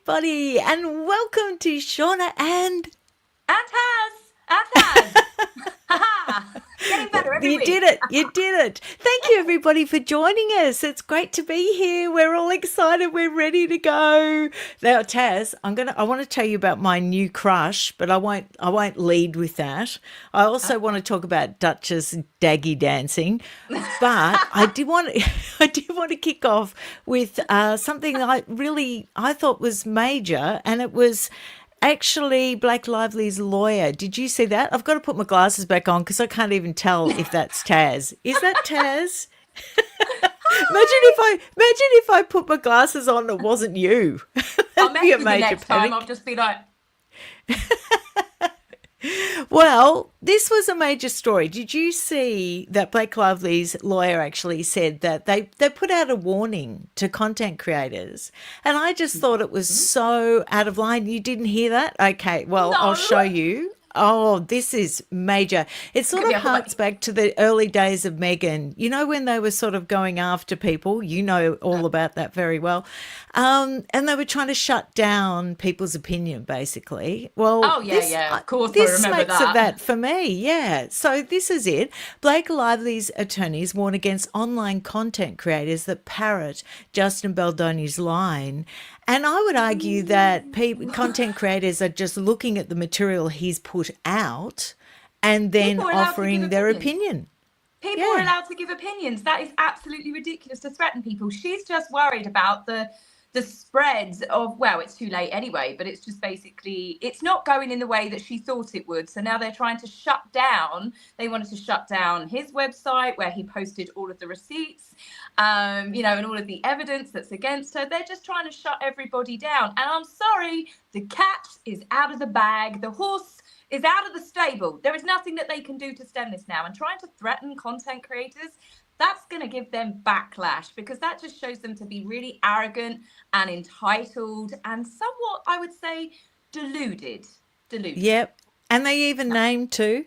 everybody, and welcome to Shauna and Taz. Ha! Getting better every You week. did it. You did it. Thank you, everybody, for joining us. It's great to be here. We're all excited. We're ready to go. Now, Taz, I want to tell you about my new crush, but I won't lead with that. I also want to talk about Duchess Daggy dancing, but I did want to kick off with something I thought was major, and it was actually Blake Lively's lawyer. Did you see that? I've got to put my glasses back on because I can't even tell if that's Taz. Is that Taz? Imagine if I put my glasses on and it wasn't you. I'll That'd be a mess with you major next time. panic. I'll just be like, Well, this was a major story. Did you see that Blake Lively's lawyer actually said that they put out a warning to content creators? And I just thought it was so out of line. You didn't hear that? Okay, well, I'll no. show you. Oh, this is major. It sort Could be of a whole harks back to the early days of Meghan. You know, when they were sort of going after people, you know all about that very well. And they were trying to shut down people's opinion, basically. Well, Oh, yeah. Of course, I this remember smacks of that. that for me, yeah. So this is it. Blake Lively's attorneys warn against online content creators that parrot Justin Baldoni's line. And I would argue that content creators are just looking at the material he's put out and then People are allowed to give offering their opinions. opinion. People are Yeah. allowed to give opinions. That is absolutely ridiculous to threaten people. She's just worried about the spread of, well, it's too late anyway, but it's just basically, it's not going in the way that she thought it would. So now they're trying to shut down. They wanted to shut down his website where he posted all of the receipts, and all of the evidence that's against her. They're just trying to shut everybody down. And I'm sorry, the cat is out of the bag. The horse is out of the stable. There is nothing that they can do to stem this now. And trying to threaten content creators, that's going to give them backlash, because that just shows them to be really arrogant and entitled and somewhat, I would say, deluded. Yep. And they even named too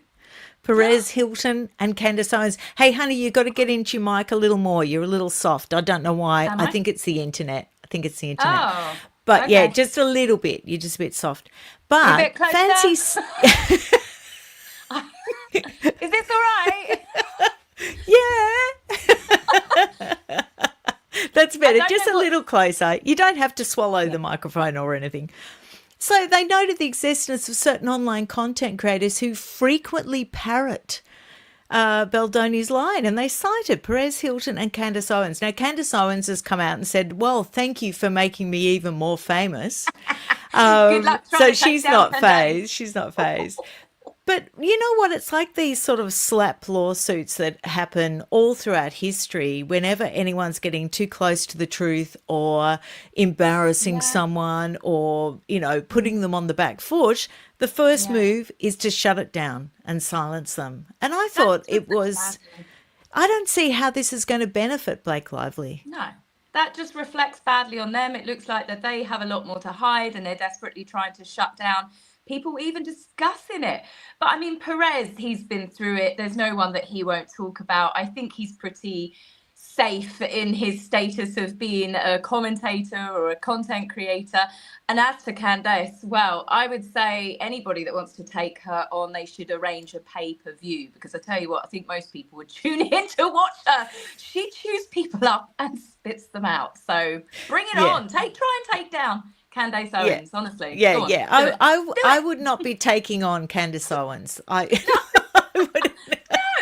Perez Hilton and Candace Owens. Hey, honey, you got to get into your mic a little more. You're a little soft. I don't know why. Am I I? think it's the internet. Oh, But yeah, okay. just a little bit. You're just a bit soft. A But bit closer. fancy. Is this all right? Yeah. That's I better. don't Just know a what. little closer. You don't have to swallow Yeah. the microphone or anything. So they noted the existence of certain online content creators who frequently parrot Baldoni's line, and they cited Perez Hilton and Candace Owens. Now, Candace Owens has come out and said, well, thank you for making me even more famous. Good luck trying So to take she's down not Candace. phased. She's not phased. But you know what? It's like these sort of slap lawsuits that happen all throughout history whenever anyone's getting too close to the truth or embarrassing Yeah, someone or, putting them on the back foot. The first yeah. move is to shut it down and silence them. And I That thought just it looks was, badly. I don't see how this is going to benefit Blake Lively. No, that just reflects badly on them. It looks like that they have a lot more to hide and they're desperately trying to shut down people even discussing it. But I mean, Perez, he's been through it. There's no one that he won't talk about. I think he's pretty safe in his status of being a commentator or a content creator. And as for Candace, well, I would say anybody that wants to take her on, they should arrange a pay-per-view, because I tell you what, I think most people would tune in to watch her. She chews people up and spits them out. So bring it Yeah. on. Try and take down Candace Yeah. Owens, honestly. Yeah, Go on, yeah. do I, it. I, Do I it. would not be taking on Candace Owens. I, I wouldn't.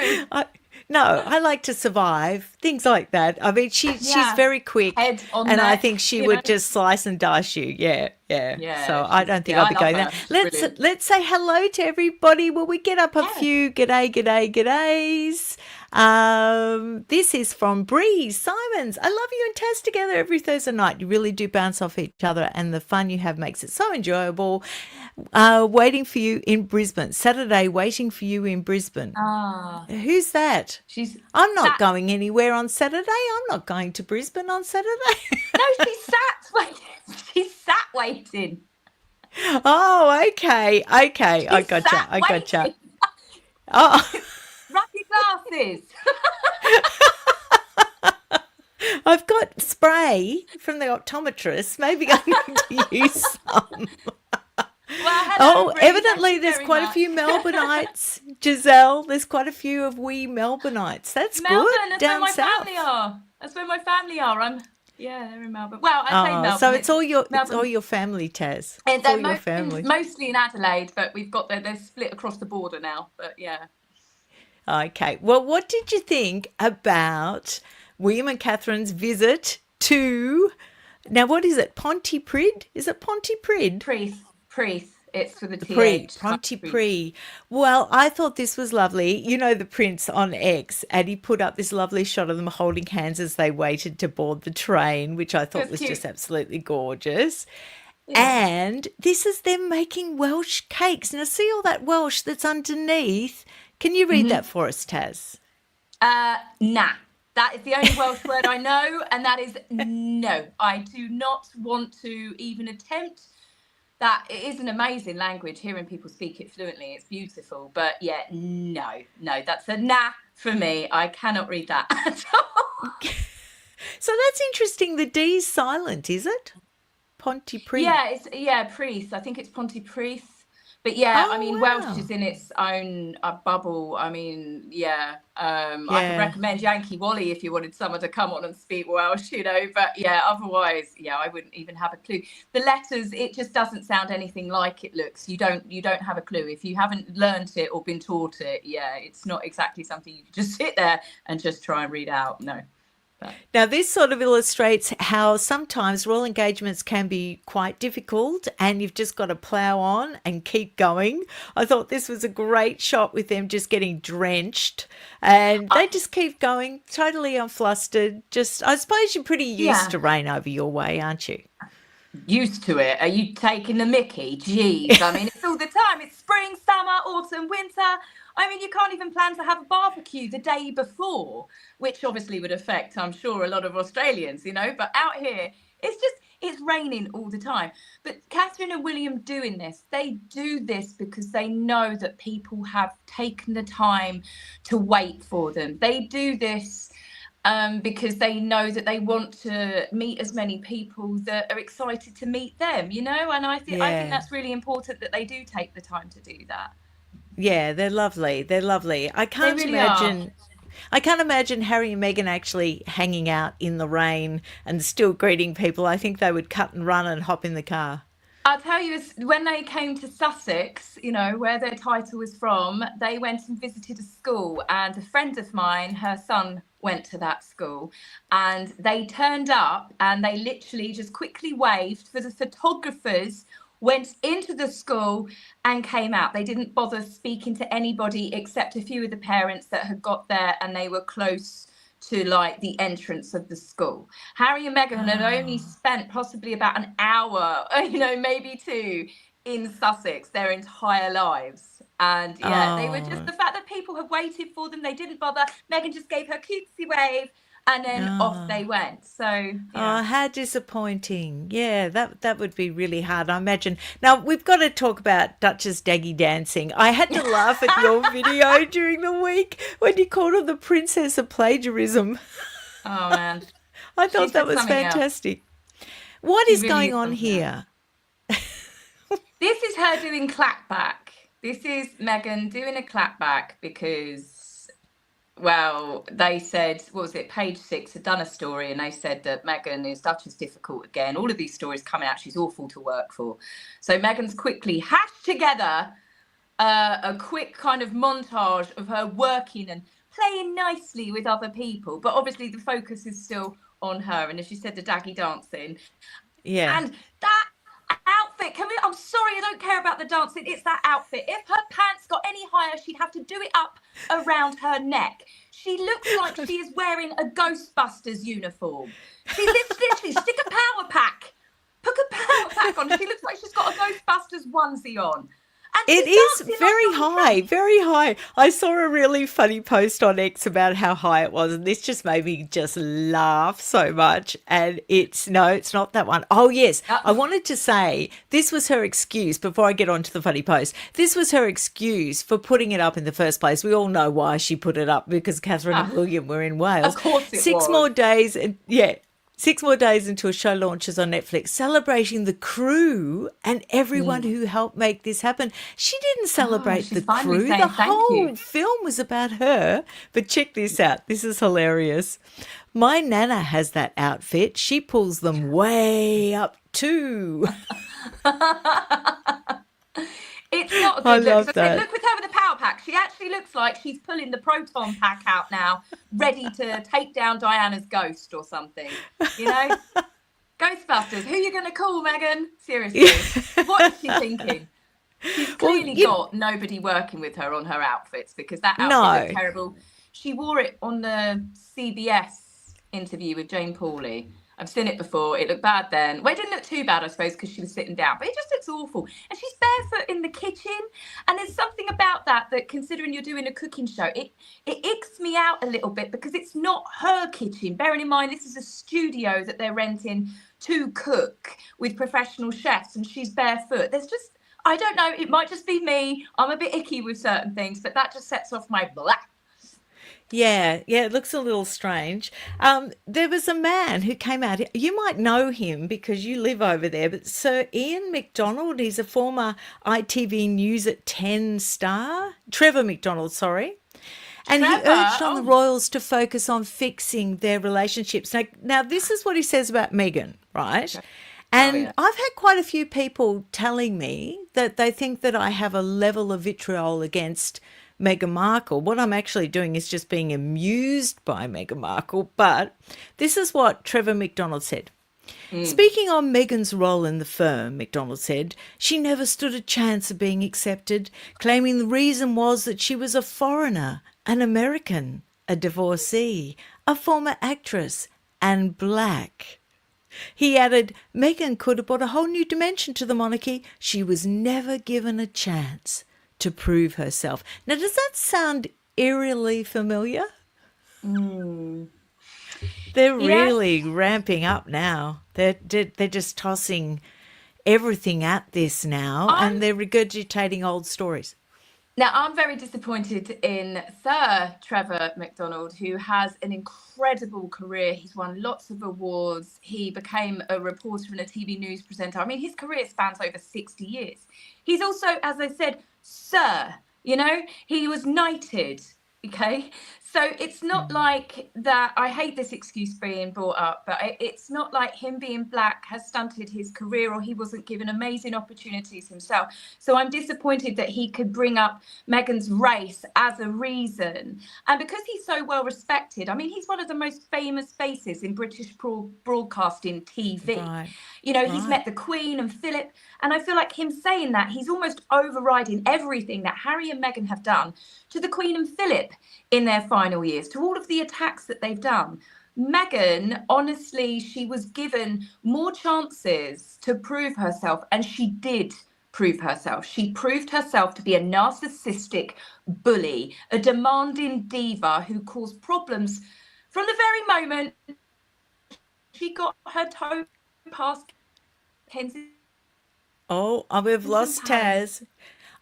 No. I, no, I like to survive, things like that. I mean, she's Yeah. very quick, Head on and I neck, think she you know. would just slice and dice you. Yeah, yeah. Yeah, So I don't think yeah, I'll I be love going there. her. She's Let's brilliant. let's say hello to everybody. Will we get up a Yeah. few g'days? This is from Bree Simons. I love you and Taz together every Thursday night. You really do bounce off each other, and the fun you have makes it so enjoyable. Waiting for you in Brisbane. Saturday, waiting for you in Brisbane. Ah, Who's that? she's I'm not sat. going anywhere on Saturday. I'm not going to Brisbane on Saturday. No, she's sat waiting. She's sat waiting. Oh, okay. Okay. I She's gotcha. sat I gotcha. waiting. Oh, Rub your glasses. I've got spray from the optometrist. Maybe I need to use some. Well, hello, Oh, Bree. Thank evidently you there's very quite a few much. Melbourneites, Giselle. There's quite a few of we Melbourneites. That's good Melbourne, that's where down my family south. are. That's where my family are. Yeah, they're in Melbourne. Well, I say Oh, so Melbourne. it's It's all Melbourne. your family, Taz. And It's all they're your family. mostly in Adelaide, but they're split across the border now. But yeah. Okay. Well, what did you think about William and Catherine's visit to now? What is it? Pontypridd? Is it Pontypridd? Priest. It's for the Pre, TH. Priest. Pontypridd. Well, I thought this was lovely. You know the prince on X, and he put up this lovely shot of them holding hands as they waited to board the train, which I It thought was was just cute. absolutely gorgeous. Yeah. And this is them making Welsh cakes. Now, see all that Welsh that's underneath? Can you read that Hmm. for us, Taz? Nah. That is the only Welsh word I know, and that is no. I do not want to even attempt that. It is an amazing language. Hearing people speak it fluently, it's beautiful. But yeah, no, that's a nah for me. I cannot read that at all. So that's interesting. The D's silent, is it? Pontypridd. Yeah, Priest. I think it's Pontypridd. But yeah, I mean, Oh, Welsh wow. is in its own bubble. I mean, yeah, I could Yeah. recommend Yankee Wally if you wanted someone to come on and speak Welsh, you know. But yeah, otherwise, yeah, I wouldn't even have a clue. The letters, it just doesn't sound anything like it looks. You don't have a clue if you haven't learned it or been taught it. Yeah, it's not exactly something you can just sit there and just try and read out. No. But Now, this sort of illustrates how sometimes royal engagements can be quite difficult and you've just got to plow on and keep going. I thought this was a great shot with them just getting drenched and I, they just keep going, totally unflustered. Just, I suppose you're pretty used yeah. to rain over your way, aren't you? Used to it. Are you taking the mickey? Jeez. I mean, it's all the time. It's spring, summer, autumn, winter. I mean, you can't even plan to have a barbecue the day before, which obviously would affect, I'm sure, a lot of Australians, you know. But out here, it's raining all the time. But Catherine and William doing this, they do this because they know that people have taken the time to wait for them. They do this because they know that they want to meet as many people that are excited to meet them, you know. And I think Yeah. that's really important that they do take the time to do that. Yeah, they're lovely. They're lovely. They really are. I can't imagine Harry and Meghan actually hanging out in the rain and still greeting people. I think they would cut and run and hop in the car. I'll tell you, when they came to Sussex, you know, where their title was from, they went and visited a school. And a friend of mine, her son went to that school. And they turned up and they literally just quickly waved for the photographers, went into the school and came out. They didn't bother speaking to anybody except a few of the parents that had got there and they were close to like the entrance of the school. Harry and Meghan had only Oh, spent possibly about an hour, you know, maybe two, in Sussex their entire lives. And yeah, they were just oh, the fact that people had waited for them, they didn't bother. Meghan just gave her cutesy wave and then off oh. they went. So Oh, yeah. how disappointing. Yeah, that would be really hard, I imagine. Now, we've got to talk about Duchess Daggy dancing. I had to laugh at your video during the week when you called her the princess of plagiarism. Oh man. I thought She's that just was something else. fantastic. What She is really going is on something else. here? This is her doing clapback. This is Meghan doing a clapback because, well, they said, what was it, Page Six had done a story and they said that Meghan is Duchess difficult again. All of these stories coming out, she's awful to work for. So Meghan's quickly hashed together a quick kind of montage of her working and playing nicely with other people. But obviously the focus is still on her. And as you said, the Daggy dancing. Yeah. And that outfit, I'm sorry, I don't care about the dancing. It's that outfit. If her pants got any higher, she'd have to do it up around her neck. She looks like she is wearing a Ghostbusters uniform. She literally stick a power pack. Put a power pack on. She looks like she's got a Ghostbusters onesie on. And It she's is dancing like very Donald high, Trump. very high. I saw a really funny post on X about how high it was, and this just made me just laugh so much. And it's not that one. Oh, yes. I wanted to say this was her excuse before I get on to the funny post. This was her excuse for putting it up in the first place. We all know why she put it up because Catherine and William were in Of Wales. course it Six was. more days, and yeah, 6 more days until show launches on Netflix, celebrating the crew and everyone who helped make this happen. She didn't Oh, celebrate the she's finally crew. The saying thank you. whole film was about her. But check this out. This is hilarious. My Nana has that outfit. She pulls them way up too. It's not a I good look. love So I said, that. look with her with the power pack. She actually looks like she's pulling the proton pack out now, ready to take down Diana's ghost or something. You know? Ghostbusters. Who are you going to call, Megan? Seriously. What is she thinking? She's Well, clearly got nobody working with her on her outfits because that outfit looked no. terrible. She wore it on the CBS interview with Jane Pauley. I've seen it before. It looked bad then. Well, it didn't look too bad, I suppose, because she was sitting down, but it just looks awful. And she's barefoot in the kitchen. And there's something about that, considering you're doing a cooking show, it icks me out a little bit because it's not her kitchen. Bearing in mind, this is a studio that they're renting to cook with professional chefs, and she's barefoot. I don't know. It might just be me. I'm a bit icky with certain things, but that just sets off my blah. Yeah, it looks a little strange. There was a man who came out. You might know him because you live over there, but Sir Ian McDonald, he's a former ITV News at 10 star. Trevor McDonald, sorry. And he urged on the royals to focus on fixing their relationships. Now this is what he says about Meghan, right? And I've had quite a few people telling me that they think that I have a level of vitriol against Meghan Markle. What I'm actually doing is just being amused by Meghan Markle. But this is what Trevor McDonald said. Speaking on Meghan's role in the firm, McDonald said, she never stood a chance of being accepted, claiming the reason was that she was a foreigner, an American, a divorcee, a former actress, and black. He added, Meghan could have brought a whole new dimension to the monarchy. She was never given a chance to prove herself. Now, does that sound eerily familiar? They're really ramping up now. They're just tossing everything at this now, and they're regurgitating old stories. Now, I'm very disappointed in Sir Trevor McDonald, who has an incredible career. He's won lots of awards. He became a reporter and a TV news presenter. I mean, his career spans over 60 years. He's also, as I said, Sir, he was knighted. Okay. So it's not like that. I hate this excuse being brought up, but it's not like him being black has stunted his career or he wasn't given amazing opportunities himself. So I'm disappointed that he could bring up Meghan's race as a reason. And because he's so well respected, I mean, he's one of the most famous faces in British broadcasting TV. Right. He's met the Queen and Philip. And I feel like him saying that, he's almost overriding everything that Harry and Meghan have done to the Queen and Philip in their final years, to all of the attacks that they've done. Meghan, honestly, she was given more chances to prove herself, and she did prove herself. She proved herself to be a narcissistic bully, a demanding diva who caused problems from the very moment she got her toe past Kensington. Oh, we've lost Taz.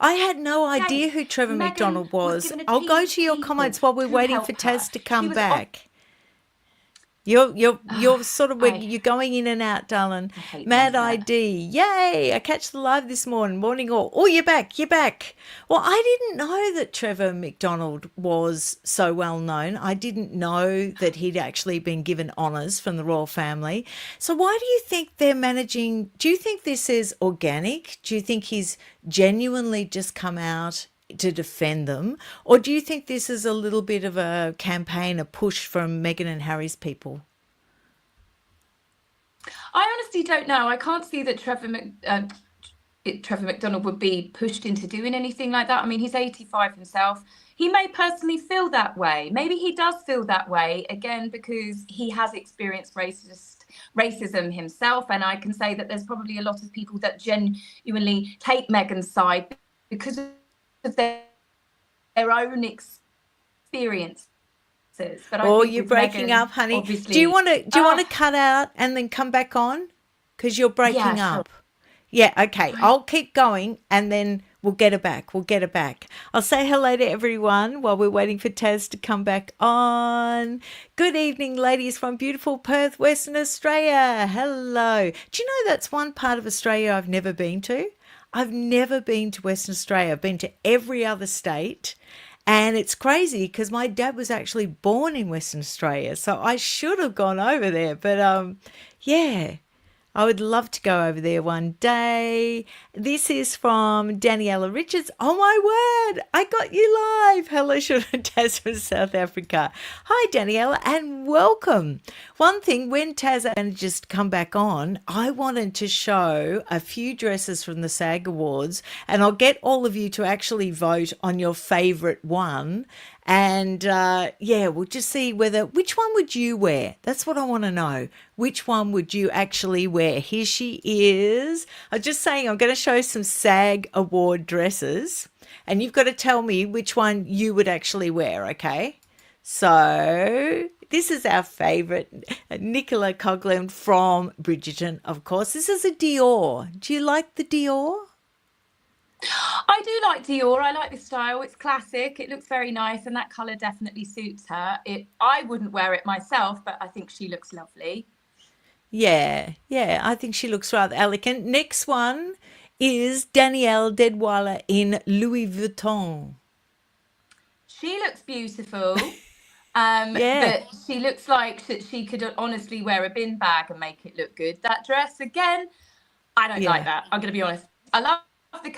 I had no idea who Trevor McDonald was. I'll go to your comments while we're waiting for Taz to come back. You're sort of you're going in and out, darling. Mad ID, yay! I catch the live this morning all. Oh, you're back. Well, I didn't know that Trevor McDonald was so well known. I didn't know that he'd actually been given honours from the royal family. So why do you think they're managing? Do you think this is organic? Do you think he's genuinely just come out to defend them, or do you think this is a little bit of a campaign, a push from Meghan and Harry's people? I honestly don't know. I can't see that Trevor McDonald would be pushed into doing anything like that. I mean, he's 85 himself. He may personally feel that way. Maybe he does feel that way, again, because he has experienced racism himself. And I can say that there's probably a lot of people that genuinely take Meghan's side because of their own experiences. But I Oh, think you're with breaking Meghan, up, honey. Do you obviously, want to cut out and then come back on? Because you're yeah, breaking sure. up. Yeah, okay. Right. I'll keep going and then we'll get her back. We'll get her back. I'll say hello to everyone while we're waiting for Taz to come back on. Good evening, ladies from beautiful Perth, Western Australia. Hello. Do you know that's one part of Australia I've never been to? I've never been to Western Australia. I've been to every other state. And it's crazy because my dad was actually born in Western Australia. So I should have gone over there. But yeah, I would love to go over there one day. This is from Daniela Richards. Oh my word, I got you live. Hello, Shauna Taz from South Africa. Hi, Daniela, and welcome. One thing, when Taz manages to come back on, I wanted to show a few dresses from the SAG Awards, and I'll get all of you to actually vote on your favourite one. And yeah, we'll just see which one would you wear? That's what I want to know. Which one would you actually wear? Here she is. I'm just saying I'm going to show some SAG Award dresses, and you've got to tell me which one you would actually wear, okay? So this is our favourite, Nicola Coughlan from Bridgerton, of course. This is a Dior. Do you like the Dior? I do like Dior. I like the style. It's classic. It looks very nice, and that colour definitely suits her. I wouldn't wear it myself, but I think she looks lovely. Yeah, yeah, I think she looks rather elegant. Next one is Danielle Deadweiler in Louis Vuitton. She looks beautiful, Yeah, but she looks like she could honestly wear a bin bag and make it look good. That dress, again, I don't like yeah, that. I'm going to be honest. I love the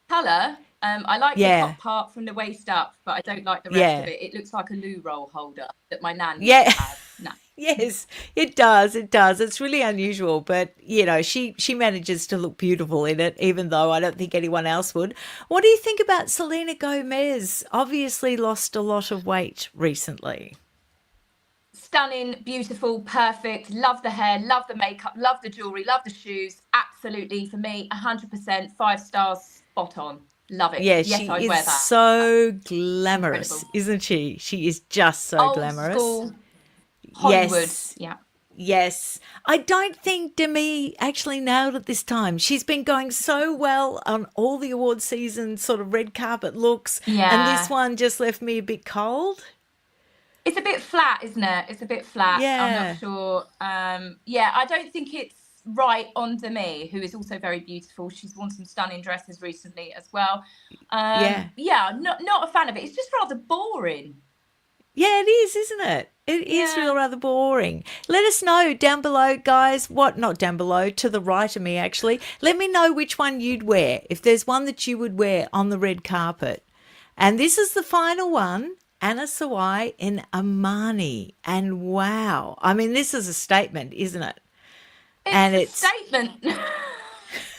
colour. I like the yeah, top part from the waist up, but I don't like the rest of yeah, it. It looks like a loo roll holder that my nan used yeah. to have. No. Yes, it does. It does. It's really unusual, but you know, she manages to look beautiful in it, even though I don't think anyone else would. What do you think about Selena Gomez? Obviously lost a lot of weight recently. Stunning, beautiful, perfect. Love the hair, love the makeup, love the jewelry, love the shoes. Absolutely, for me, 100%, 5 stars, spot on. Love it. Yeah, Yes, she I'd is wear that. so Incredible. glamorous, isn't she? She is just so Old glamorous. school Hollywood. Yes, Yeah. yes. I don't think Demi actually nailed it this time. She's been going so well on all the award season sort of red carpet looks, and this Yeah. one just left me a bit cold. It's a bit flat, isn't it? It's a bit flat. I'm not Yeah, sure. Yeah, I don't think it's right on Demi, who is also very beautiful. She's worn some stunning dresses recently as well. yeah. Yeah, not a fan of it. It's just rather boring. Yeah, it is, isn't it? It is Yeah. real rather boring. Let us know down below, guys. What, not down below, to the right of me, actually. Let me know which one you'd wear, if there's one that you would wear on the red carpet. And this is the final one, Anna Sawai in Amani. And wow, I mean, this is a statement, isn't it? It's And a it's, statement.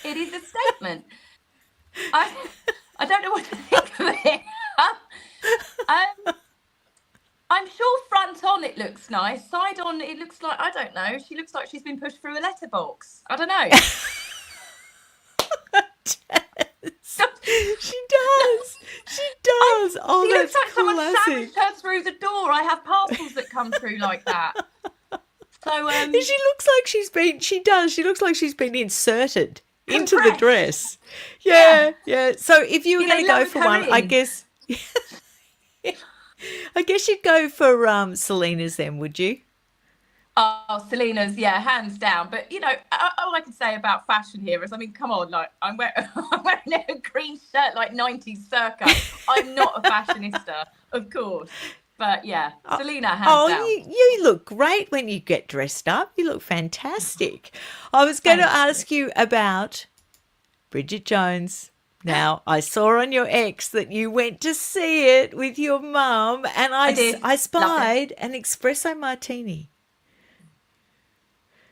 It is a statement. I I don't know what to think of it. um, I'm sure front on it looks nice. Side on it looks like, I don't know. She looks like she's been pushed through a letterbox. I don't know. she does. She does. Oh, She looks that's like someone classic. sandwiched her through the door. I have parcels that come through like that. So She looks like she does. She looks like she's been inserted into the compressed. dress. Yeah. Yeah, yeah. So if you were Yeah, going they to go lowered for her one, I in. guess, I guess you'd go for Selena's then, would you? Oh, Selena's, yeah, hands down. But you know, all I can say about fashion here is, I mean, come on, like I'm wearing, I'm wearing a green shirt like 90s circa. I'm not a fashionista, of course, but yeah, Selena, hands Oh, down. you look great when you get dressed up. You look fantastic. I was going to Thank you. ask you about Bridget Jones. Now, I saw on your ex that you went to see it with your mum, and I did. I Loved it. spied an espresso martini.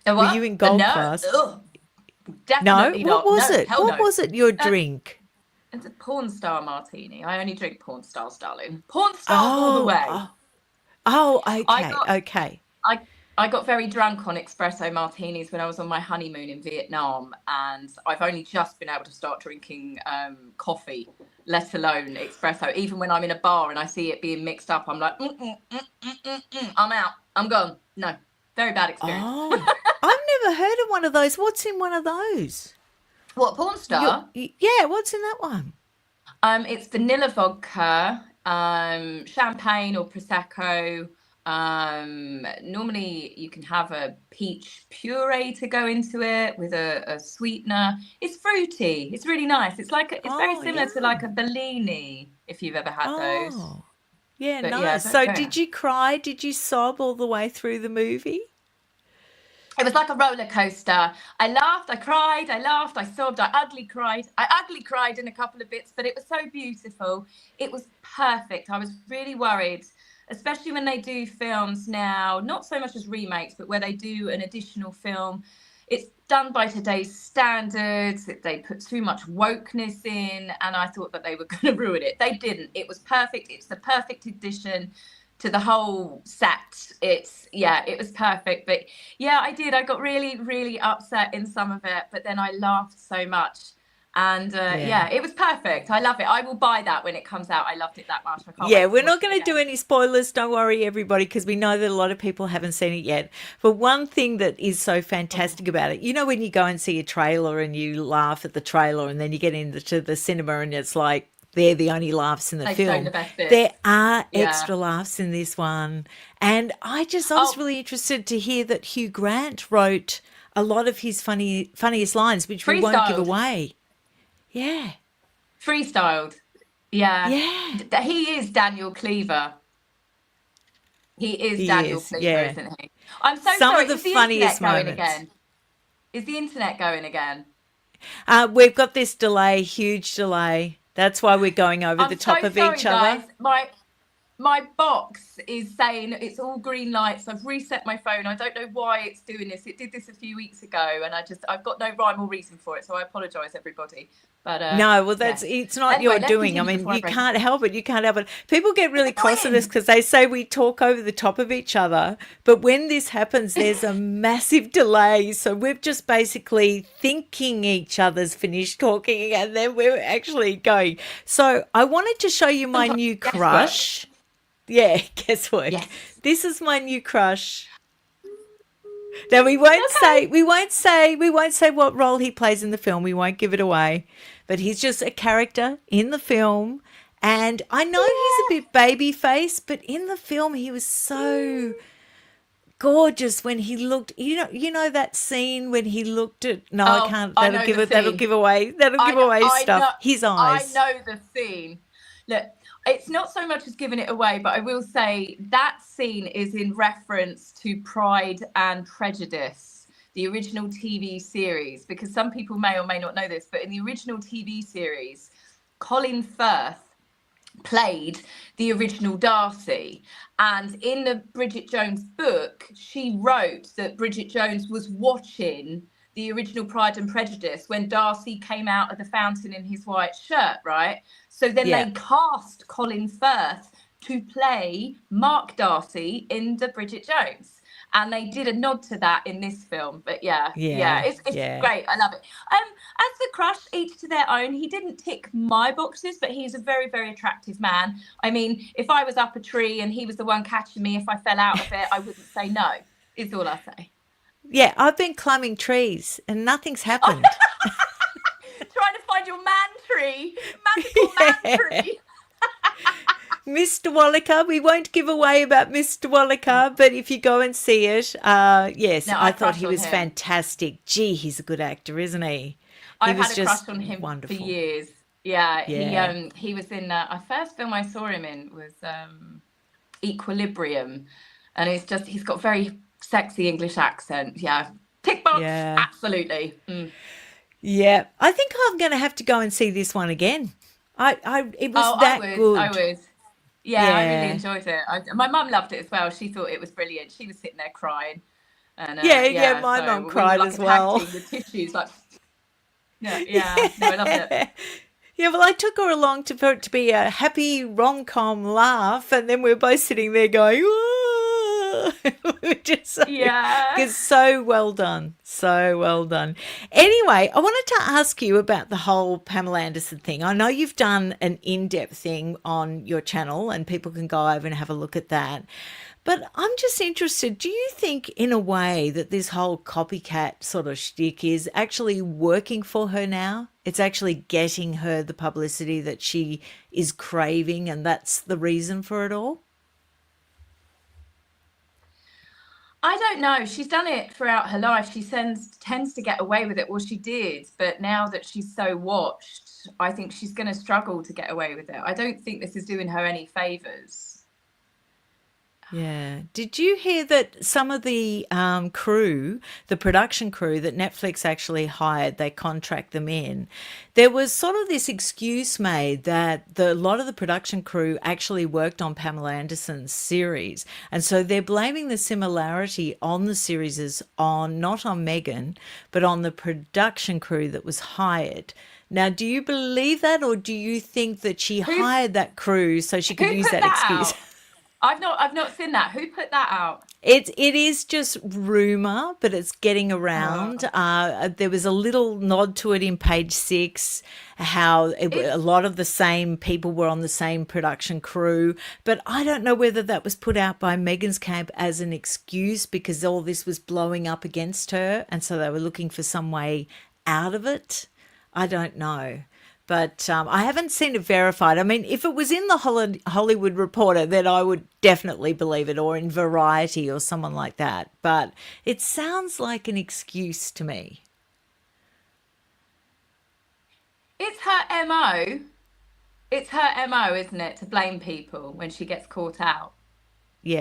A Were you what? in gold No, class? ugh, No? definitely What not. was No, it? hell What no. was it, your Uh, drink? it's a porn star martini. I only drink porn stars, darling. Porn stars all the Oh, way. oh, oh, I okay, got okay. I I got very drunk on espresso martinis when I was on my honeymoon in Vietnam, and I've only just been able to start drinking coffee, let alone espresso. Even when I'm in a bar and I see it being mixed up, I'm like, I'm out, I'm gone. No, very bad experience. Oh, I've never heard of one of those. What's in one of those? What, porn star? Yeah, what's in that one? It's vanilla vodka, champagne or prosecco. Normally you can have a peach puree to go into it with a sweetener. It's fruity. It's really nice. It's very Oh, similar to like yum. a Bellini if you've ever had those. Oh, yeah, But yeah, nice. So did you cry? Did you sob all the way through the movie? it was like a roller coaster. I laughed, I cried, I laughed, I sobbed, I ugly cried. I ugly cried in a couple of bits, but it was so beautiful. It was perfect. I was really worried, especially when they do films now, not so much as remakes, but where they do an additional film. It's done by today's standards. They put too much wokeness in, and I thought that they were going to ruin it. They didn't. It was perfect. It's the perfect addition to the whole set. It was perfect. But yeah, I did. I got really, really upset in some of it, but then I laughed so much. And Yeah. it was perfect. I love it. I will buy that when it comes out. I loved it that much. I can't Yeah, wait we're to watch not it going to do again. any spoilers. Don't worry, everybody, because we know that a lot of people haven't seen it yet. But one thing that is so fantastic about it, you know, when you go and see a trailer and you laugh at the trailer and then you get into the cinema and it's like they're the only laughs in the They've shown film. the best There bits. are Yeah. extra laughs in this one. And I was Oh, really interested to hear that Hugh Grant wrote a lot of his funniest lines, which we won't give freestyled. away. Yeah. Freestyled. Yeah. Yeah. He is Daniel Cleaver. He is He Daniel is. Cleaver, Yeah. isn't he? I'm so Some of sorry. the Is the funniest internet going moments. again? Is the internet going again? We've got this delay, huge delay. That's why we're going over I'm the top so of sorry, each guys. other. My box is saying it's all green lights. I've reset my phone. I don't know why it's doing this. It did this a few weeks ago, and I've got no rhyme or reason for it. So I apologise, everybody. But No, well, yeah. it's not Anyway, your let's doing. I continue mean, before I you break it. can't help it. You can't help it. People get It's really cross at us annoying. because they say we talk over the top of each other. But when this happens, there's a massive delay. So we're just basically thinking each other's finished talking and then we're actually going. So I wanted to show you my Sometimes new guesswork. crush. Yeah, guesswork. Yes. This is my new crush. Now we won't say what role he plays in the film. We won't give it away. But he's just a character in the film. And I know he's a Okay. bit baby faced, but in the film he was so gorgeous when he looked, you know that scene when he looked at, no, I Oh, can't, I know the that'll scene. give away I know, stuff. His I eyes. know the scene. Look, it's not so much as giving it away, but I will say that scene is in reference to Pride and Prejudice, the original TV series, because some people may or may not know this, but in the original TV series, Colin Firth played the original Darcy. And in the Bridget Jones book, she wrote that Bridget Jones was watching the original Pride and Prejudice when Darcy came out of the fountain in his white shirt, right? So then Yeah. they cast Colin Firth to play Mark Darcy in the Bridget Jones. And they did a nod to that in this film. But yeah, Yeah. it's Yeah. great. I love it. As the crush, each to their own. He didn't tick my boxes, but he's a very, very attractive man. I mean, if I was up a tree and he was the one catching me, if I fell out of it, I wouldn't say no, is all I say. Yeah, I've been climbing trees and nothing's happened. Trying to find your man tree, magical man Yeah. tree. Mr. Wallaker, we won't give away about Mr. Wallaker, but if you go and see it, yes, No, I I thought crush he on was him. fantastic. Gee, he's a good actor, isn't he? He I've was had a crush just on him for wonderful. years. Yeah, Yeah. he was in a first film I saw him in was Equilibrium, and he's got very sexy English accent. Yeah, tick box, Yeah. absolutely. Yeah. I think I'm going to have to go and see this one again. It was Oh, that I good. would. Yeah, I really Yeah. enjoyed it. My mum loved it as well. She thought it was brilliant. She was sitting there crying, and Yeah, yeah, yeah, my mum so we were cried like as a tag well. team with tissues, like yeah. No, I loved it. Yeah, well, I took her along for it to be a happy rom-com laugh, and then we are both sitting there going, "Whoa." Just so, Yeah. it's so well done. So well done. Anyway, I wanted to ask you about the whole Pamela Anderson thing. I know you've done an in-depth thing on your channel and people can go over and have a look at that. But I'm just interested, do you think in a way that this whole copycat sort of shtick is actually working for her now? It's actually getting her the publicity that she is craving and that's the reason for it all? I don't know. She's done it throughout her life. She tends to get away with it. Well, she did, but now that she's so watched, I think she's going to struggle to get away with it. I don't think this is doing her any favors. Yeah. Did you hear that some of the crew, the production crew that Netflix actually hired, they contract them in? There was sort of this excuse made that a lot of the production crew actually worked on Pamela Anderson's series. And so they're blaming the similarity on the series on not on Megan, but on the production crew that was hired. Now, do you believe that, or do you think that she Who hired that crew so she could who use put that that excuse? out? I've not seen that. Who put that out? It is just rumor, but it's getting around. Oh, There was a little nod to it in page six, how a it's lot of the same people were on the same production crew. But I don't know whether that was put out by Megan's camp as an excuse because all this was blowing up against her, and so they were looking for some way out of it. I don't know. But I haven't seen it verified. I mean, if it was in the Hollywood Reporter, then I would definitely believe it, or in Variety or someone like that. But it sounds like an excuse to me. it's her MO. It's her MO, isn't it, to blame people when she gets caught out?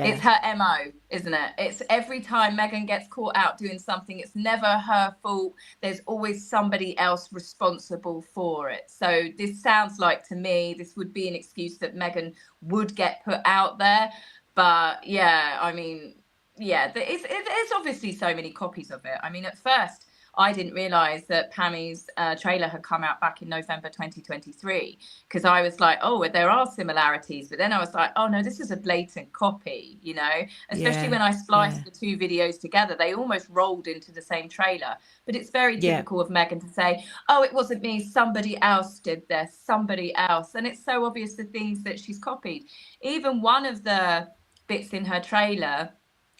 It's Yeah, her MO, isn't it? It's every time Megan gets caught out doing something, it's never her fault. There's always somebody else responsible for it. So this sounds like to me, this would be an excuse that Megan would get put out there. But yeah, I mean, yeah, there's obviously so many copies of it. I mean, at first, I didn't realize that Pammy's trailer had come out back in November 2023 because I was like, oh, well, there are similarities. But then I was like, oh, no, this is a blatant copy, you know, especially yeah, when I yeah, spliced the two videos together. They almost rolled into the same trailer. But it's very yeah, typical of Megan to say, oh, it wasn't me. Somebody else did this, somebody else. And it's so obvious the things that she's copied. Even one of the bits in her trailer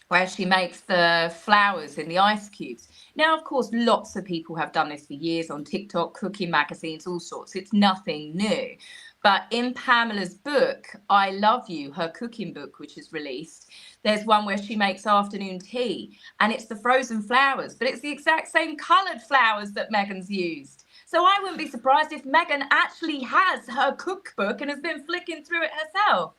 where she makes the flowers in the ice cubes. Now, of course, lots of people have done this for years on TikTok, cooking magazines, all sorts. It's nothing new. But in Pamela's book, I Love You, her cooking book, which is released, there's one where she makes afternoon tea and it's the frozen flowers, but it's the exact same coloured flowers that Megan's used. So I wouldn't be surprised if Megan actually has her cookbook and has been flicking through it herself.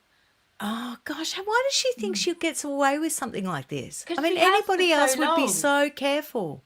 Oh gosh, why does she think she gets away with something like this? I Because mean, she has for anybody else so would be long. so careful.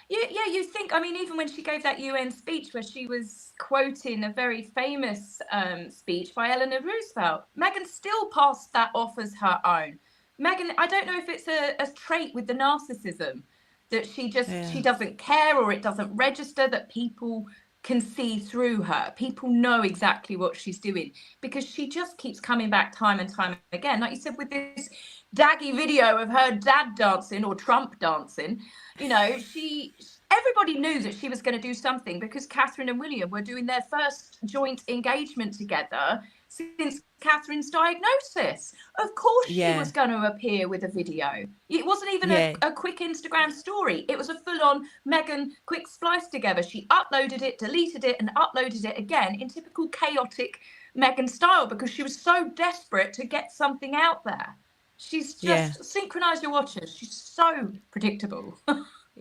Yeah, you think, I mean, even when she gave that UN speech where she was quoting a very famous speech by Eleanor Roosevelt, Meghan still passed that off as her own. Meghan, I don't know if it's a trait with the narcissism that she Yeah, doesn't care or it doesn't register that people can see through her. People know exactly what she's doing because she just keeps coming back time and time again. Like you said, with this Daggy video of her dad dancing or Trump dancing, you know, everybody knew that she was going to do something because Catherine and William were doing their first joint engagement together since Catherine's diagnosis. Of course, she yeah, was going to appear with a video. It wasn't even yeah, a quick Instagram story. It was a full-on Megan quick splice together. She uploaded it, deleted it, and uploaded it again in typical chaotic Megan style because she was so desperate to get something out there. She's yeah. just synchronize your watches. She's so predictable.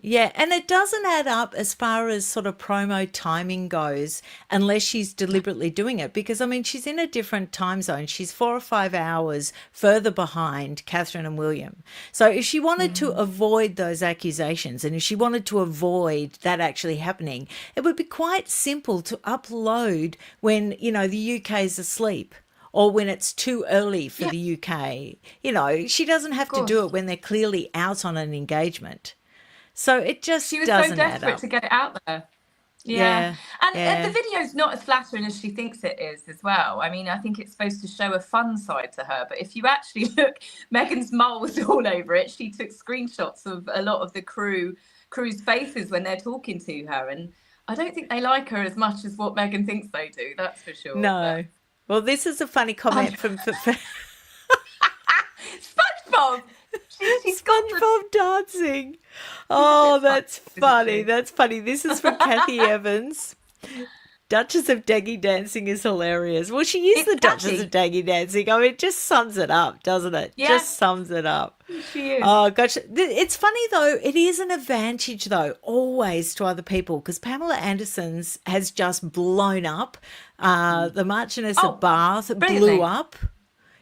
Yeah, and it doesn't add up as far as sort of promo timing goes unless she's deliberately doing it. Because, I mean, she's in a different time zone. She's 4 or 5 hours further behind Catherine and William. So if she wanted to Mm. avoid those accusations and if she wanted to avoid that actually happening, it would be quite simple to upload when, you know, the UK is asleep. Or when it's too early for Yeah, the UK. You know, she doesn't of have to do course. it when they're clearly out on an engagement. So it She just was so doesn't add desperate up. to get it out there. Yeah, Yeah, and the yeah. video's not as flattering as she thinks it is as well. I mean, I think it's supposed to show a fun side to her, but if you actually look, Megan's mole was all over it. She took screenshots of a lot of the crew's faces when they're talking to her, and I don't think they like her as much as what Megan thinks they do. That's for sure. But No. Well, this is a funny I, comment from SpongeBob, she's got the SpongeBob dancing. she's a Oh, bit funny, that's isn't funny. she? That's funny. This is from Kathy Evans. Duchess of Daggy dancing is hilarious. Well, she is It's the Duchess of catchy. Daggy dancing. I mean, it just sums it up, doesn't it? Yeah, Just sums it up. she is. Oh, gosh. It's funny, though. It is an advantage, though, always to other people because Pamela Anderson's has just blown up. The Marchioness of Oh, Bath blew brilliantly. up.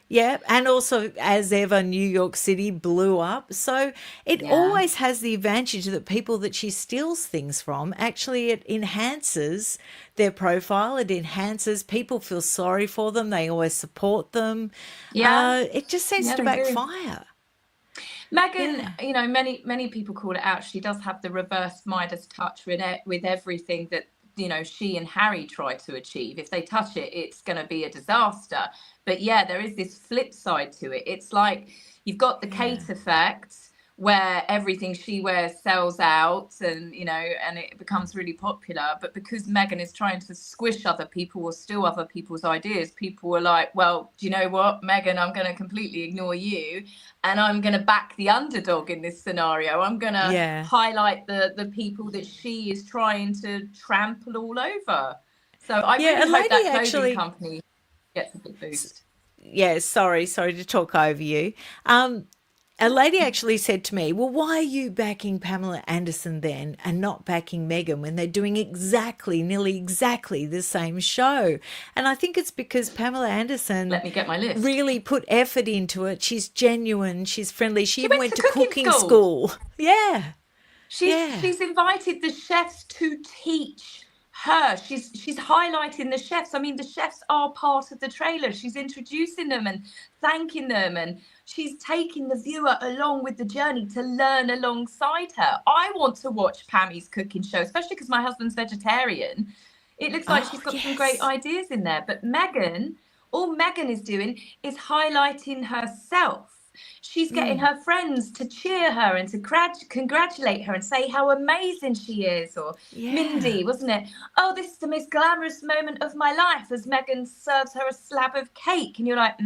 Yeah, and also as ever, New York City blew up. So it Yeah. always has the advantage that people that she steals things from actually it enhances their profile. It enhances people feel sorry for them. They always support them. Yeah. It just seems Yeah, to they do. backfire. Megan, Yeah. many people call it out. She does have the reverse Midas touch with everything that she and Harry try to achieve. If they touch it, it's going to be a disaster. But yeah, there is this flip side to it. It's like you've got the Yeah. Kate effect, where everything she wears sells out, and and it becomes really popular. But because Megan is trying to squish other people or steal other people's ideas, people were like, well, do you know what, Megan, I'm going to completely ignore you, and I'm going to back the underdog in this scenario. I'm going to Yeah. highlight the people that she is trying to trample all over. So I Yeah. A really hope lady that clothing actually, company gets a big boost. yeah, sorry to talk over you. Um, a lady actually said to me, well, why are you backing Pamela Anderson then and not backing Megan when they're doing nearly exactly the same show? And I think it's because Pamela Anderson Let me get my list. really put effort into it. She's genuine, she's friendly. She She even went went to to cooking cooking school. school. Yeah, She's yeah. she's invited the chefs to teach her. She's highlighting the chefs. I mean, the chefs are part of the trailer. She's introducing them and thanking them, and she's taking the viewer along with the journey to learn alongside her. I want to watch Pammy's cooking show, especially because my husband's vegetarian. It looks like Oh, she's got some great yes. ideas in there. But Megan, all Megan is doing is highlighting herself. She's getting Mm, her friends to cheer her and to congratulate her and say how amazing she is. Or yeah, Mindy, wasn't it? Oh, this is the most glamorous moment of my life as Megan serves her a slab of cake. And you're like,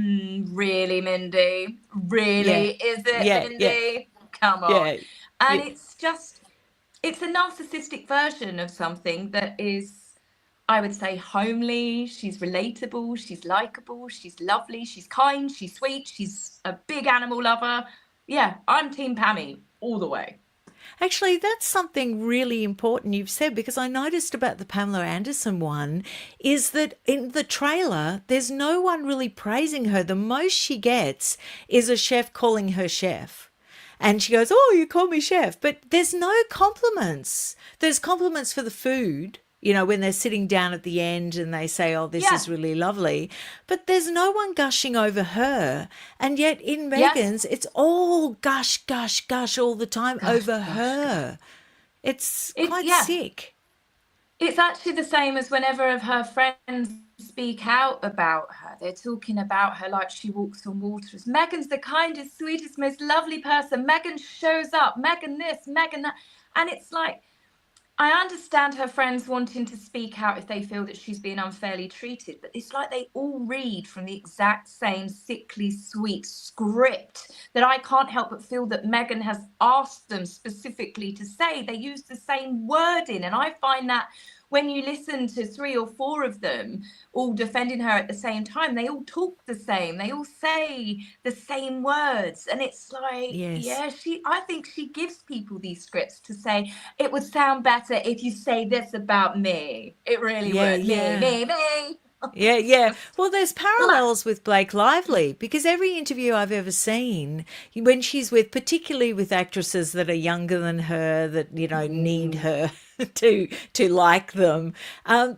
really, Mindy? yeah, Really? Is it, yeah, yeah, Mindy? Come on. yeah, And yeah. it's a narcissistic version of something that is, I would say, homely. She's relatable. She's likable. She's lovely. She's kind. She's sweet. She's a big animal lover. Yeah, I'm Team Pammy all the way. Actually, that's something really important you've said because I noticed about the Pamela Anderson one is that in the trailer, there's no one really praising her. The most she gets is a chef calling her chef. And she goes, oh, you call me chef. But there's no compliments. There's compliments for the food, when they're sitting down at the end and they say, oh, this is Yeah. really lovely. But there's no one gushing over her. And yet in Yes. Megan's, it's all gush, gush, gush all the time Gosh, over gosh, gosh. her. It's It, quite yeah. sick. It's actually the same as whenever of her friends speak out about her. They're talking about her like she walks on water. Megan's the kindest, sweetest, most lovely person. Megan shows up. Megan this, Megan that. And it's like, I understand her friends wanting to speak out if they feel that she's being unfairly treated, but it's like they all read from the exact same sickly sweet script that I can't help but feel that Meghan has asked them specifically to say. They use the same wording, and I find that when you listen to three or four of them all defending her at the same time, they all talk the same, they all say the same words, and it's like, Yes. yeah, I think she gives people these scripts to say, it would sound better if you say this about me. It really Yeah, would. Me, yeah. me, me. Yeah, It's yeah. just, Well, there's ugh. parallels with Blake Lively because every interview I've ever seen, when she's with, particularly with actresses that are younger than her, that need Mm. her to like them,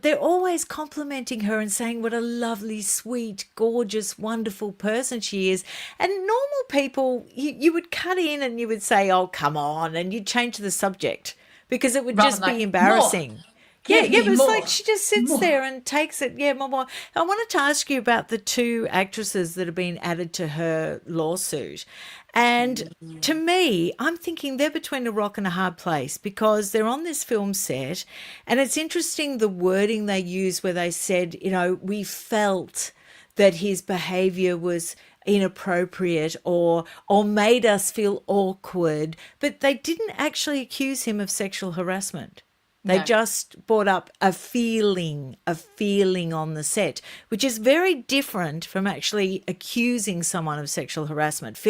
they're always complimenting her and saying what a lovely, sweet, gorgeous, wonderful person she is. And normal people, you would cut in and you would say, "Oh, come on," and you'd change the subject because it would Rather just like, be more. embarrassing. Yeah, Give yeah, me but it's like more, she just sits more. there and takes it. Yeah, Mama. I wanted to ask you about the two actresses that have been added to her lawsuit. And to me, I'm thinking they're between a rock and a hard place because they're on this film set. And it's interesting the wording they use where they said, we felt that his behavior was inappropriate or made us feel awkward, but they didn't actually accuse him of sexual harassment. They No. just brought up a feeling on the set, which is very different from actually accusing someone of sexual harassment.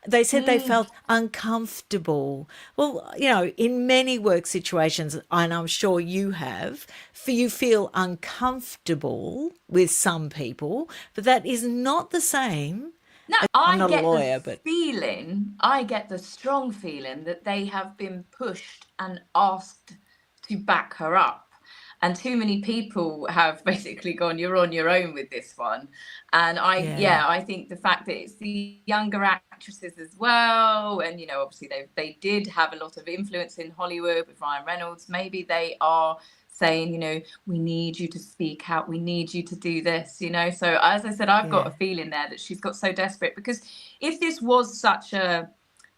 They said they Mm. felt uncomfortable. Well, in many work situations, and I'm sure you have, you feel uncomfortable with some people, but that is not the same. No, I'm I not a get the lawyer, but feeling, I get the strong feeling that they have been pushed and asked to back her up. And too many people have basically gone, you're on your own with this one. And yeah, I think the fact that it's the younger actresses as well, and obviously they did have a lot of influence in Hollywood with Ryan Reynolds. Maybe they are saying, we need you to speak out, we need you to do this. So as I said, I've got yeah, a feeling there that she's got so desperate, because if this was such a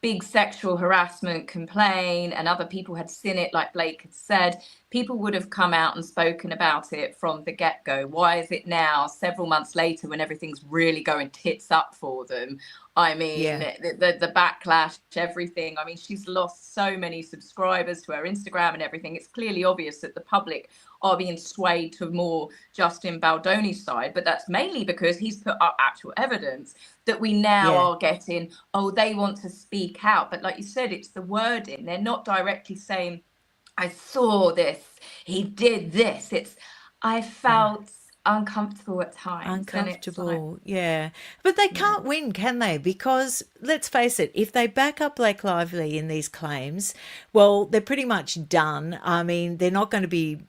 big sexual harassment complaint and other people had seen it, like Blake had said, people would have come out and spoken about it from the get-go. Why is it now, several months later, when everything's really going tits up for them? I mean, yeah, the backlash, everything. I mean, she's lost so many subscribers to her Instagram and everything. It's clearly obvious that the public are being swayed to more Justin Baldoni's side, but that's mainly because he's put up actual evidence that we now yeah. are getting, oh, they want to speak out. But like you said, it's the wording. They're not directly saying, I saw this, he did this. It's, I No. felt uncomfortable at times. And it's like, Uncomfortable, yeah. But they yeah. can't win, can they? Because let's face it, if they back up Blake Lively in these claims, well, they're pretty much done. I mean, they're not going to be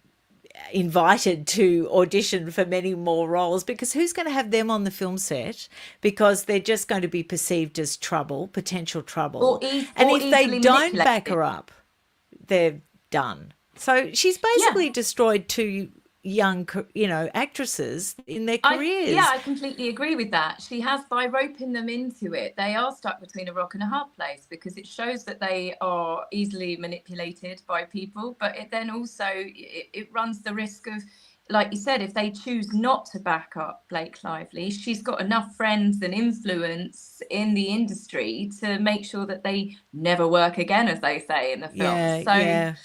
invited to audition for many more roles because who's going to have them on the film set? Because they're just going to be perceived as trouble, potential trouble. And Or if they easily don't back manipulated. her up, they're done. So she's Yeah. basically destroyed two young, actresses in their Yeah, careers. I completely agree with that. She has, by roping them into it, they are stuck between a rock and a hard place, because it shows that they are easily manipulated by people, but it then also it runs the risk of, like you said, if they choose not to back up Blake Lively, she's got enough friends and influence in the industry to make sure that they never work again, as they say in the film. Yeah, So yeah,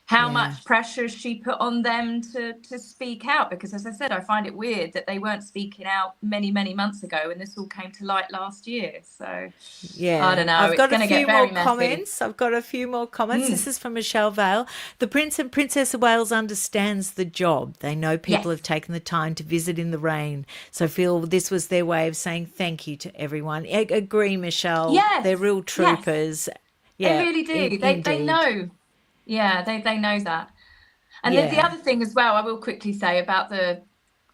how yeah. much pressure she put on them to speak out, because as I said, I find it weird that they weren't speaking out many months ago, and this all came to light last year. So I Yeah, don't know, I've it's got a going to get few more very messy. comments. I've got a few more comments. This Mm, is from Michelle Vale. The Prince and Princess of Wales understands the job. They know people yes, have taken the time to visit in the rain, so feel this was their way of saying thank you to everyone. Agree, Michelle. They're yes, real yes, troopers. they Yeah, really do, they indeed. know. Yeah, they know that. And then the Yeah. other thing as well, I will quickly say about the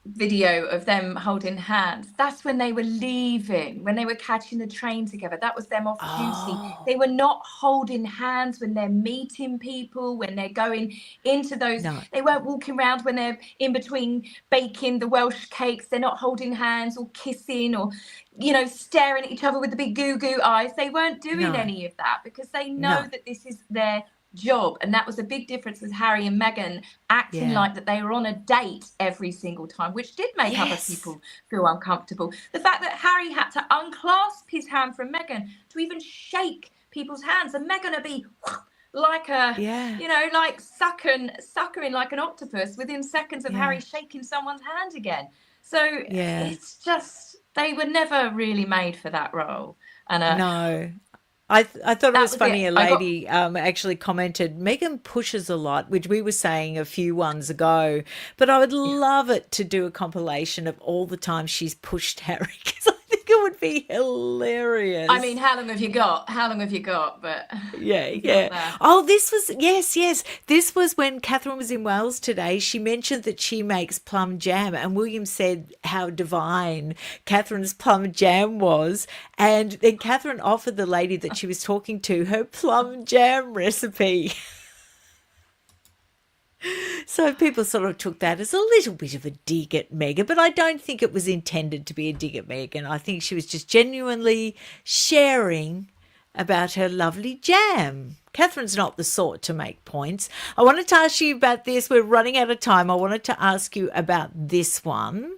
video of them holding hands. That's when they were leaving, when they were catching the train together. That was them off duty. Oh, They were not holding hands when they're meeting people, when they're going into those. no, They weren't walking around when they're in between baking the Welsh cakes. They're not holding hands or kissing or, staring at each other with the big goo goo eyes. They weren't doing no, any of that, because they know no. that this is their job. And that was a big difference with Harry and Meghan acting Yeah. like that they were on a date every single time, which did make other Yes. people feel uncomfortable. The fact that Harry had to unclasp his hand from Meghan to even shake people's hands, and Meghan would be like a, Yeah. like suckering like an octopus within seconds of Yeah. Harry shaking someone's hand again. So Yeah. it's just, they were never really made for that role. And No. I thought it that was was it. funny. A I got, lady actually commented, Megan pushes a lot, which we were saying a few ones ago. But I would yeah. love it to do a compilation of all the times she's pushed Harry because I think it would be I mean, hilarious. how long have you got? How long have you got? But Yeah, you've got yeah. that. Oh, this was, yes, yes. This was when Catherine was in Wales today. She mentioned that she makes plum jam, and William said how divine Catherine's plum jam was. And then Catherine offered the lady that she was talking to her plum jam recipe. So people sort of took that as a little bit of a dig at Meghan, but I don't think it was intended to be a dig at Meghan. I think she was just genuinely sharing about her lovely jam. Catherine's not the sort to make points. I wanted to ask you about this. We're running out of time. I wanted to ask you about this one.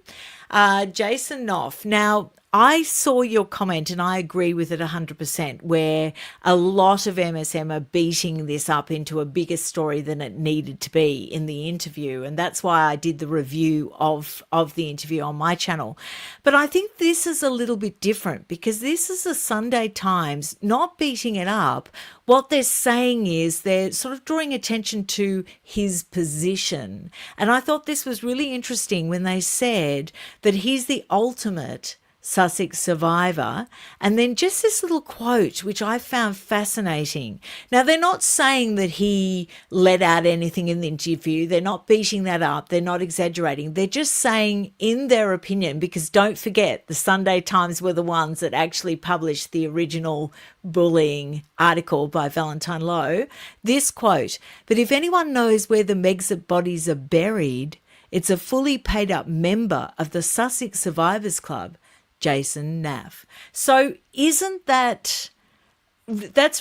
Jason Knopf. Now, I saw your comment and I agree with it 100%, where a lot of MSM are beating this up into a bigger story than it needed to be in the interview. And that's why I did the review of the interview on my channel. But I think this is a little bit different because this is the Sunday Times not beating it up. What they're saying is they're sort of drawing attention to his position. And I thought this was really interesting when they said that he's the ultimate Sussex survivor. And then just this little quote, which I found fascinating. Now, they're not saying that he let out anything in the interview. They're not beating that up. They're not exaggerating. They're just saying, in their opinion, because don't forget, the Sunday Times were the ones that actually published the original bullying article by Valentine Lowe. This quote, "But if anyone knows where the Meg's bodies are buried, it's a fully paid up member of the Sussex Survivors Club, Jason Naff." So isn't that's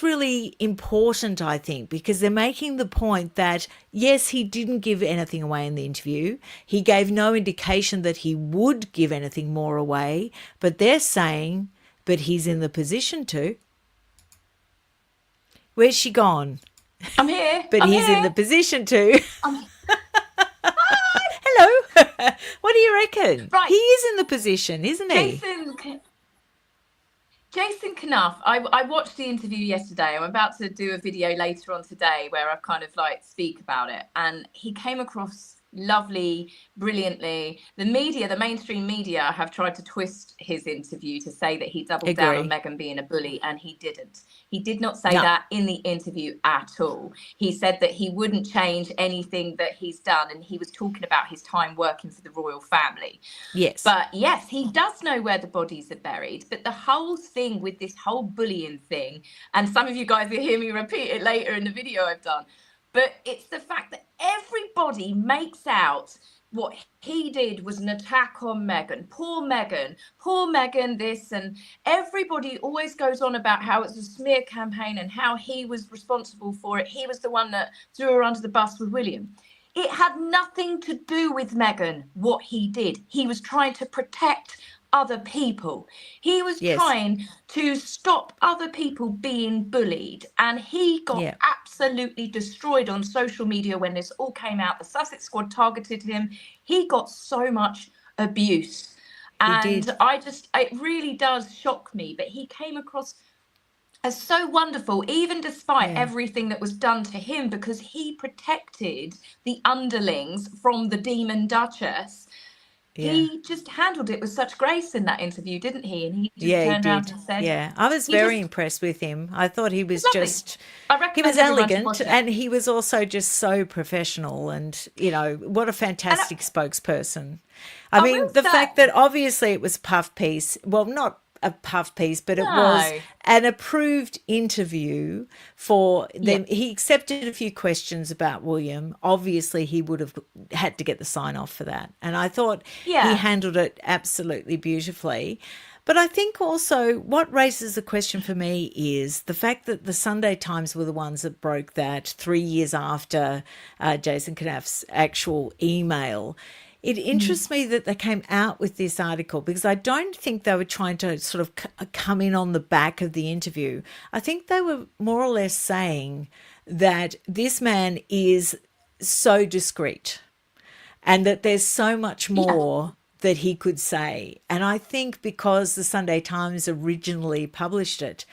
really important, I think, because they're making the point that, yes, he didn't give anything away in the interview. He gave no indication that he would give anything more away, but they're saying, but he's in the position to. Where's she gone? I'm here. But I'm he's here. in the position to. I'm- Hello. What do you reckon? Right. He is in the position, isn't he? Jason Knuff, I watched the interview yesterday. I'm about to do a video later on today where I kind of like speak about it. And he came across lovely, brilliantly. The mainstream media have tried to twist his interview to say that he doubled down on Meghan being a bully, and he didn't. He did not say that in the interview at all. He said that he wouldn't change anything that he's done, and he was talking about his time working for the royal family. Yes. But yes, he does know where the bodies are buried. But the whole thing with this whole bullying thing, and some of you guys will hear me repeat it later in the video I've done, but it's the fact that everybody makes out what he did was an attack on Meghan. Poor Meghan, this, and everybody always goes on about how it's a smear campaign and how he was responsible for it. He was the one that threw her under the bus with William. It had nothing to do with Meghan, what he did. He was trying to protect other people. He was trying to stop other people being bullied, and he got absolutely destroyed on social media when this all came out. The Sussex squad targeted him. He got so much abuse, and it really does shock me, but he came across as so wonderful, even despite everything that was done to him, because he protected the underlings from the demon Duchess. He just handled it with such grace in that interview, didn't he? And he just turned around and said, I was very impressed with him. I thought he was he was elegant, and he was also just so professional, and, you know, what a fantastic spokesperson. I mean, the fact that obviously it was puff piece, well, not a puff piece, but it was an approved interview for them. He accepted a few questions about William. Obviously, he would have had to get the sign off for that. And I thought he handled it absolutely beautifully. But I think also what raises the question for me is the fact that the Sunday Times were the ones that broke that 3 years after Jason Knuff's actual email. It interests me that they came out with this article because I don't think they were trying to sort of come in on the back of the interview. I think they were more or less saying that this man is so discreet and that there's so much more that he could say. And I think because the Sunday Times originally published it,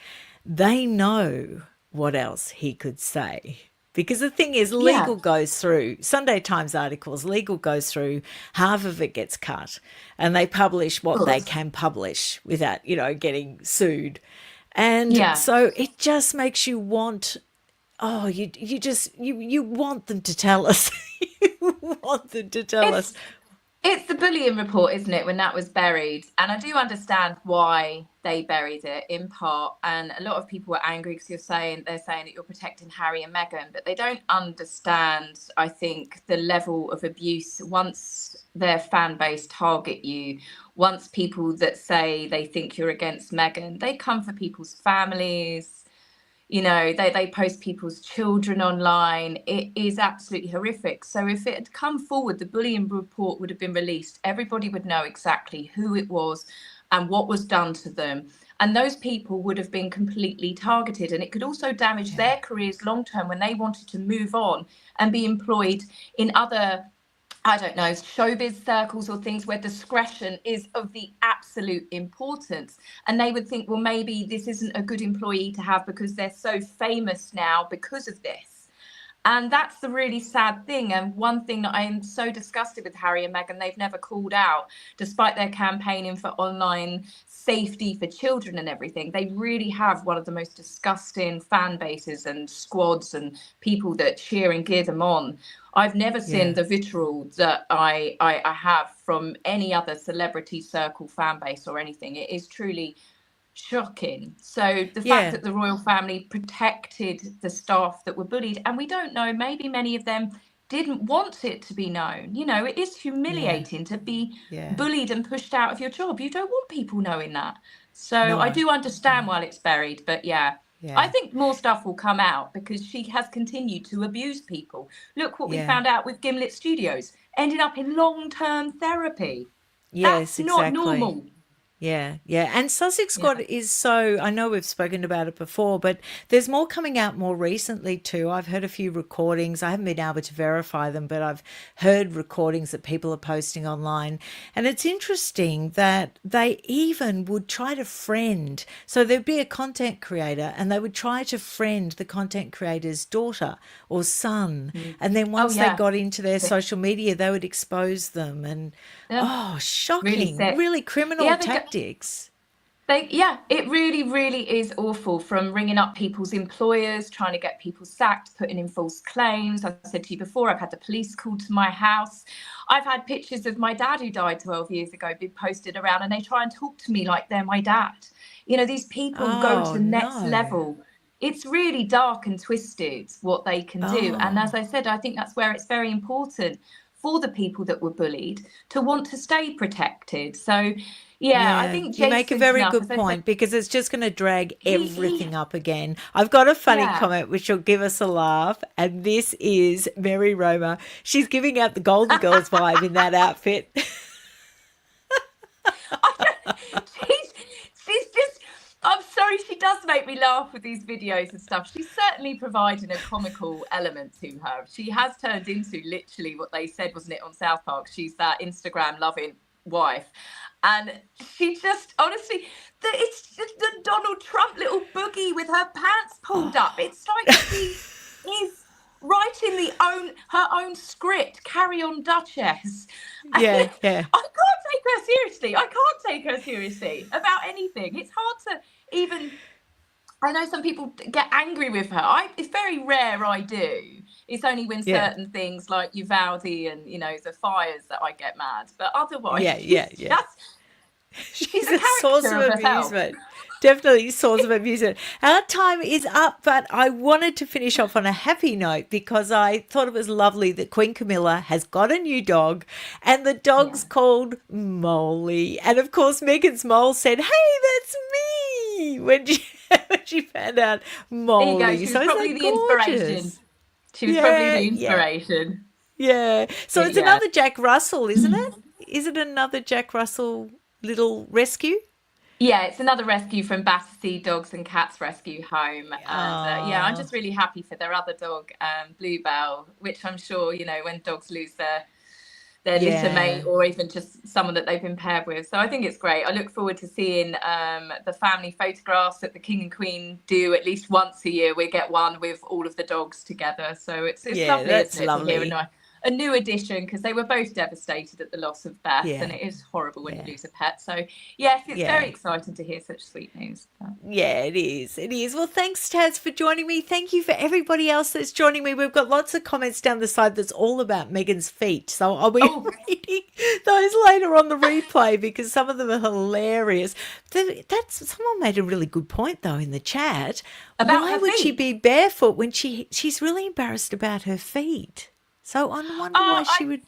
they know what else he could say. Because the thing is, legal goes through, Sunday Times articles, legal goes through, half of it gets cut, and they publish what they can publish without, you know, getting sued. And so it just makes you want, you want them to tell us. You want them to tell us. It's the bullying report, isn't it, when that was buried? And I do understand why they buried it in part. And a lot of people were angry because they're saying that you're protecting Harry and Meghan, but they don't understand, I think, the level of abuse once their fan base target you, once people that say they think you're against Meghan, they come for people's families. They post people's children online. It is absolutely horrific. So if it had come forward, the bullying report would have been released. Everybody would know exactly who it was and what was done to them. And those people would have been completely targeted. And it could also damage Yeah. their careers long term when they wanted to move on and be employed in other, I don't know, showbiz circles or things where discretion is of the absolute importance. And they would think, well, maybe this isn't a good employee to have because they're so famous now because of this. And that's the really sad thing. And one thing that I am so disgusted with Harry and Meghan, they've never called out, despite their campaigning for online safety for children and everything. They really have one of the most disgusting fan bases and squads and people that cheer and gear them on. I've never seen Yeah. the vitriol that I have from any other celebrity circle fan base or anything. It is truly shocking. So the fact Yeah. that the royal family protected the staff that were bullied, and we don't know, maybe many of them didn't want it to be known. It is Yeah. humiliating to be Yeah. bullied and pushed out of your job. You don't want people knowing that. So I No. do understand No. while it's buried, but yeah. I Yeah. think more stuff will come out because she has continued to abuse people. Look what we Yeah. found out with Gimlet Studios, ended up in long-term therapy. Yes, That's not exactly. normal. Yeah, yeah. And Sussex Yeah. Squad is so, I know we've spoken about it before, but there's more coming out more recently too. I've heard a few recordings. I haven't been able to verify them, but I've heard recordings that people are posting online. And it's interesting that they even would try to friend. So there'd be a content creator and they would try to friend the content creator's daughter or son. Mm. And then Oh once they yeah. got into their social media, they would expose them. And Yeah. oh, Really shocking. sick. Really criminal Yeah, tactics. yeah, it really, really is awful, from ringing up people's employers, trying to get people sacked, putting in false claims. I said to you before, I've had the police called to my house. I've had pictures of my dad who died 12 years ago be posted around, and they try and talk to me like they're my dad. These people go to Oh, the next no. level. It's really dark and twisted what they can do. And as Oh, I said, I think that's where it's very important for the people that were bullied to want to stay protected. So, yeah, I yeah. think You make a Jason's very enough. good As I said, point because it's just going to drag he everything up again. I've got a funny yeah. comment which will give us a laugh, and this is Mary Roma. She's giving out the Golden Girls vibe in that outfit. she's just, I'm sorry, she does make me laugh with these videos and stuff. She's certainly providing a comical element to her. She has turned into literally what they said, wasn't it, on South Park? She's that Instagram loving wife. And she just, honestly, it's just the Donald Trump little boogie with her pants pulled up. It's like she is writing her own script. Carry on, Duchess. And Yeah, yeah, I can't take her seriously. I can't take her seriously about anything. It's hard to even. I know some people get angry with her. It's very rare I do. It's only when yeah, certain things like Uvalde and the fires that I get mad. But otherwise, yeah, yeah, yeah. she's She's a a source character of of herself. amusement. Definitely a source of amusement. Our time is up, but I wanted to finish off on a happy note because I thought it was lovely that Queen Camilla has got a new dog and the dog's Yeah. called Molly. And of course, Megan's mole said, "Hey, that's me," when she, when she found out There you go. Molly. She So was is probably that the inspiration. gorgeous? She was probably Yeah, the yeah, inspiration. yeah. So But it's yeah. another Jack Russell, isn't it? Is it another Jack Russell little rescue? Yeah, it's another rescue from Battersea Dogs and Cats Rescue Home. And yeah, I'm Oh, just really happy for their other dog, Bluebell, which I'm sure, when dogs lose their litter yeah. mate or even just someone that they've been paired with. So I think it's great. I look forward to seeing the family photographs that the King and Queen do at least once a year. We get one with all of the dogs together. So it's Yeah, lovely, that's isn't it, to hear lovely. a new addition, because they were both devastated at the loss of Beth, Yeah. and it is horrible when you Yeah. lose a pet. So yes, it's Yeah. very exciting to hear such sweet news. Yeah, it is. It is. Well, thanks, Taz, for joining me. Thank you for everybody else that's joining me. We've got lots of comments down the side that's all about Megan's feet. So I'll be reading those later on the replay because some of them are hilarious. That's someone made a really good point though in the chat. About Why her would she feet? be barefoot when she's really embarrassed about her feet? So I wonder why she would.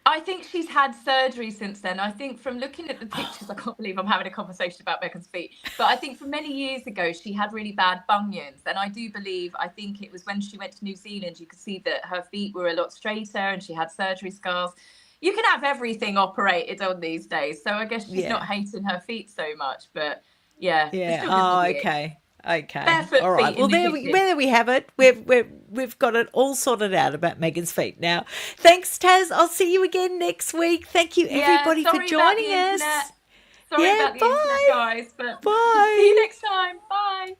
I think she's had surgery since then. I think from looking at the pictures, I can't believe I'm having a conversation about Megan's feet. But I think from many years ago, she had really bad bunions. And I do believe, I think it was when she went to New Zealand, you could see that her feet were a lot straighter and she had surgery scars. You can have everything operated on these days. So I guess she's not hating her feet so much. But yeah, it Yeah. still gives me Oh, the ick. okay. Okay. Barefoot All right. feet in Well, the kitchen. there we have it. We've got it all sorted out about Megan's feet now. Thanks, Taz. I'll see you again next week. Thank you, Yeah, everybody, for sorry about the joining internet. us. Sorry Yeah. about the internet, Bye. guys. But see you Bye. next time. Bye.